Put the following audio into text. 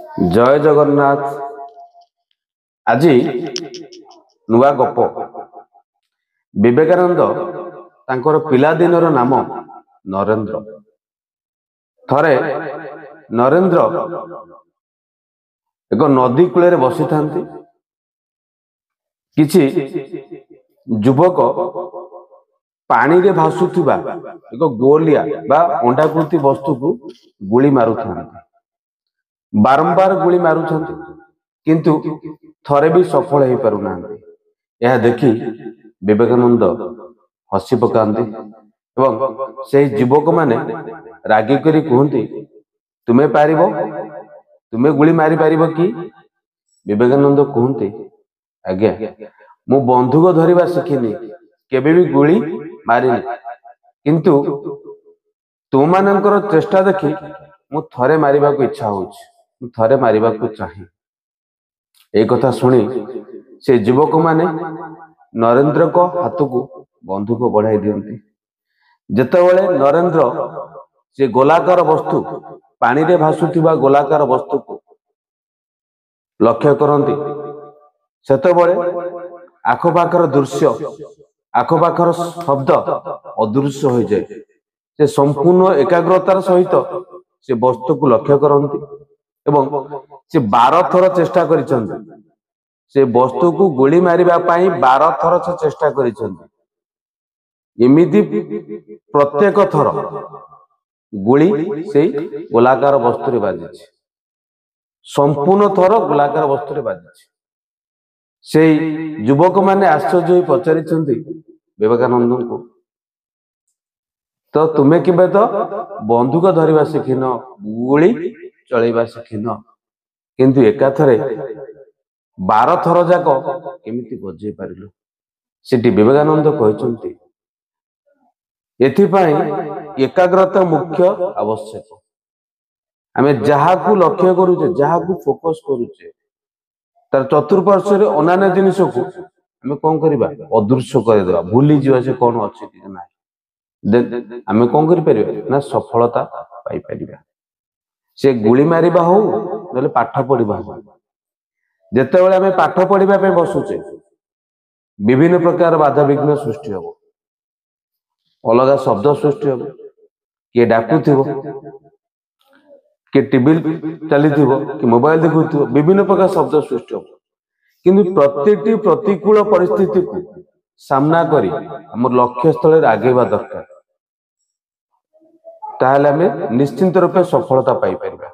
जय जगन्नाथ। आज नुआ गप विवेकानंद तांकर पिलादिनर नाम नरेंद्र। थरे नरेंद्र एक नदी कूल बसी था। किछि युवक पानी रे भासुथिबा एक गोलिया बा अंडाकृति वस्तु को गुली मारुथांती। बारंबार गुली मारुछंती किंतु थरे भी सफल हो पारु नांती। यह देखि विवेकानंद हसी पकांती एवं से युवक माने रागी करी कहती, तुम्हें पारिबो, तुम्हें गुली मारी पारिबो कि? विवेकानंद कहते, आज्ञा मु बंधुक धरिबा शिखिनी, केबे भी गुली मारिनी, किंतु तुम मानकर चेष्टा देखि मु थरे मारिबा को इच्छा होछि, थरे मारिबा को चाहे। एक कथा सुनी से युवक माने नरेंद्र को हाथ को बंधुक बढ़ाई दियंती। जेतेबेले नरेंद्र से गोलाकार वस्तु पानी रे भासुथिबा गोलाकार वस्तु को लक्ष्य करती, सेतेबेले आखपाखर दृश्य आखपाखर शब्द अदृश्य हो जाए। से संपूर्ण एकाग्रतार सहित से वस्तु को लक्ष्य करती एवं से 12 थर चेष्टा करिसंती। से वस्तु को गोली मारिबा पाई 12 थर से चेष्टा करिसंती। एमिति प्रत्येक थर गोली से गोलाकार वस्तु रे बाजिछि, संपूर्ण थर गोलाकार वस्तु रे बाजिछि। से युवक माने आश्चर्य होई पचारिसंती विवेकानंद को, तो तुम्हें केबे तो बंधुक धरिबा शिखिन, गुली चलैबा शिखिन, किंतु एकाथरे 12 थर जाक केमिति बजै पारिलो? सेठी विवेकानंद कहचंती, एथिपाई एकाग्रता मुख्य आवश्यक। आमे जहा को लक्ष्य करूचे, जहा को फोकस करूचे, तार चतुर्पार्श्व रे अनान्य जिनिस को आमे कोन करिबा? अदृश्य कर देबा, भूली जीवा से कोन अछि कि नाही। देन आमे कोन करि परिबा ना सफलता पाई परिबा। से गुली मारिबा हो नले पाठ पढ़िबा हो। जेतेबेले आमे पाठ पढ़िबा पे बसुचे विभिन्न प्रकार बाधा विघ्न सृष्टि हो, अलगा शब्द सृष्टि हो, किए डाकुथिबो, कि टीवी चलीथिबो, कि मोबाइल देखुथिबो, विभिन्न प्रकार शब्द सृष्टि हो। किंतु प्रत्येकटी प्रतिकूल परिस्थिति को सामना करी हमर लक्ष्य स्थल आगेबा दरकार, ताहले आमे निश्चिंत रूपे सफलता पाई परिबा।